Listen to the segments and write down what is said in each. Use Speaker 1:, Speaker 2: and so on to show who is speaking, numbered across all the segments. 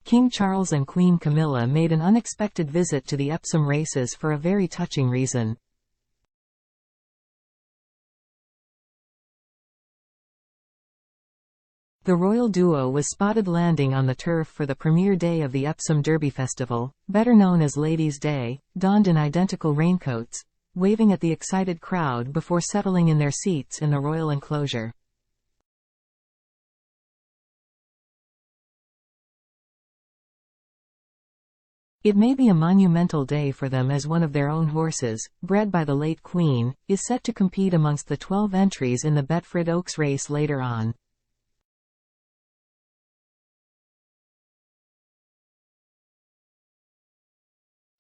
Speaker 1: King Charles and Queen Camilla made an unexpected visit to the Epsom races for a very touching reason. The royal duo was spotted landing on the turf for the premiere day of the Epsom Derby Festival, better known as Ladies' Day, donned in identical raincoats, waving at the excited crowd before settling in their seats in the royal enclosure. It may be a monumental day for them as one of their own horses, bred by the late Queen, is set to compete amongst the 12 entries in the Betfred Oaks race later on.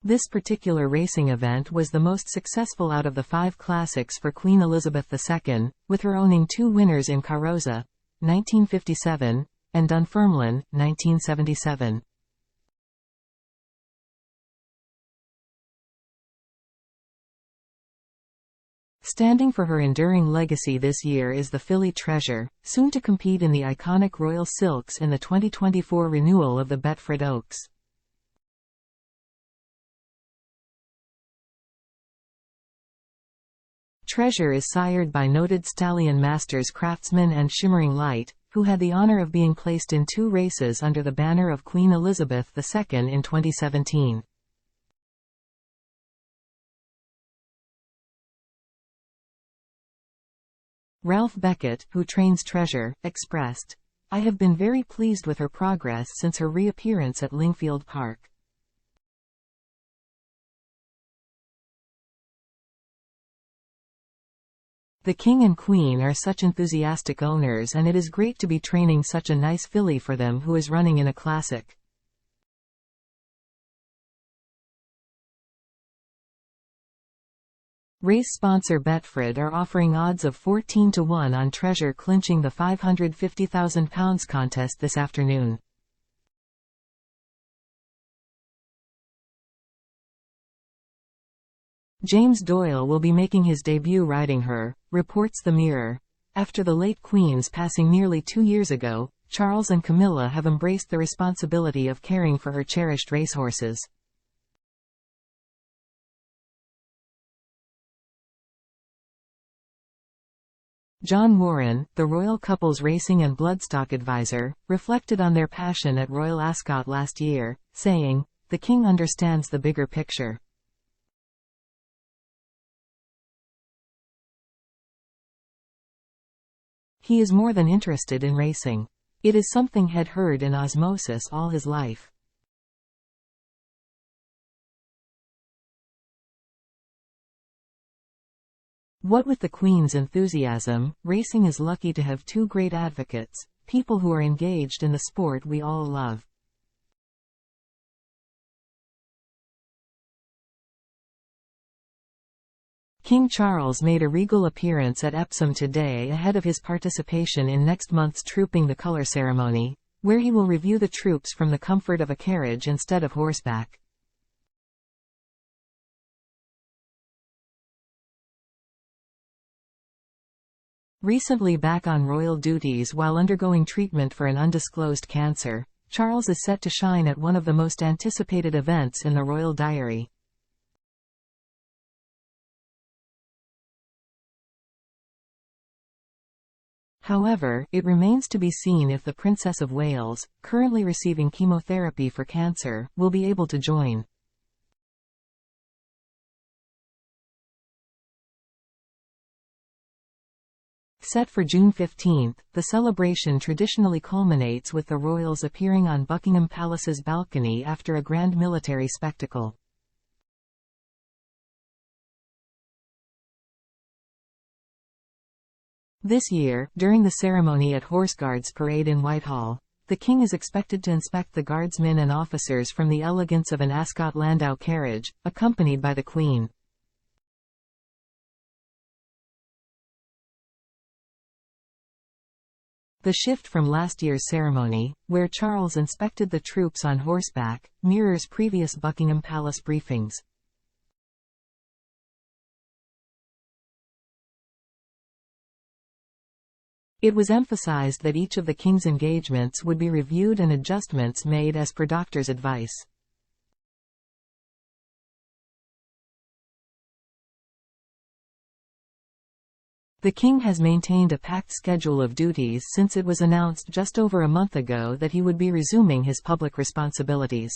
Speaker 1: This particular racing event was the most successful out of the 5 classics for Queen Elizabeth II, with her owning 2 winners in Carosa, 1957, and Dunfermline, 1977. Standing for her enduring legacy this year is the filly Treasure, soon to compete in the iconic Royal Silks in the 2024 renewal of the Betfred Oaks. Treasure is sired by noted stallion masters Craftsman and Shimmering Light, who had the honor of being placed in 2 races under the banner of Queen Elizabeth II in 2017. Ralph Beckett, who trains Treasure, expressed, "I have been very pleased with her progress since her reappearance at Lingfield Park. The King and Queen are such enthusiastic owners, and it is great to be training such a nice filly for them who is running in a classic." Race sponsor Betfred are offering odds of 14 to 1 on Treasure clinching the £550,000 contest this afternoon. James Doyle will be making his debut riding her, reports the Mirror. After the late Queen's passing nearly 2 years ago, Charles and Camilla have embraced the responsibility of caring for her cherished racehorses. John Warren, the royal couple's racing and bloodstock advisor, reflected on their passion at Royal Ascot last year, saying, "The King understands the bigger picture. He is more than interested in racing. It is something he'd heard in osmosis all his life." What with the Queen's enthusiasm, racing is lucky to have 2 great advocates, people who are engaged in the sport we all love. King Charles made a regal appearance at Epsom today ahead of his participation in next month's Trooping the Colour ceremony, where he will review the troops from the comfort of a carriage instead of horseback. Recently back on royal duties while undergoing treatment for an undisclosed cancer, Charles is set to shine at one of the most anticipated events in the royal diary. However, it remains to be seen if the Princess of Wales, currently receiving chemotherapy for cancer, will be able to join. Set for June 15, the celebration traditionally culminates with the royals appearing on Buckingham Palace's balcony after a grand military spectacle. This year, during the ceremony at Horse Guards Parade in Whitehall, the King is expected to inspect the guardsmen and officers from the elegance of an Ascot landau carriage, accompanied by the Queen. The shift from last year's ceremony, where Charles inspected the troops on horseback, mirrors previous Buckingham Palace briefings. It was emphasized that each of the king's engagements would be reviewed and adjustments made as per doctor's advice. The king has maintained a packed schedule of duties since it was announced just over a month ago that he would be resuming his public responsibilities.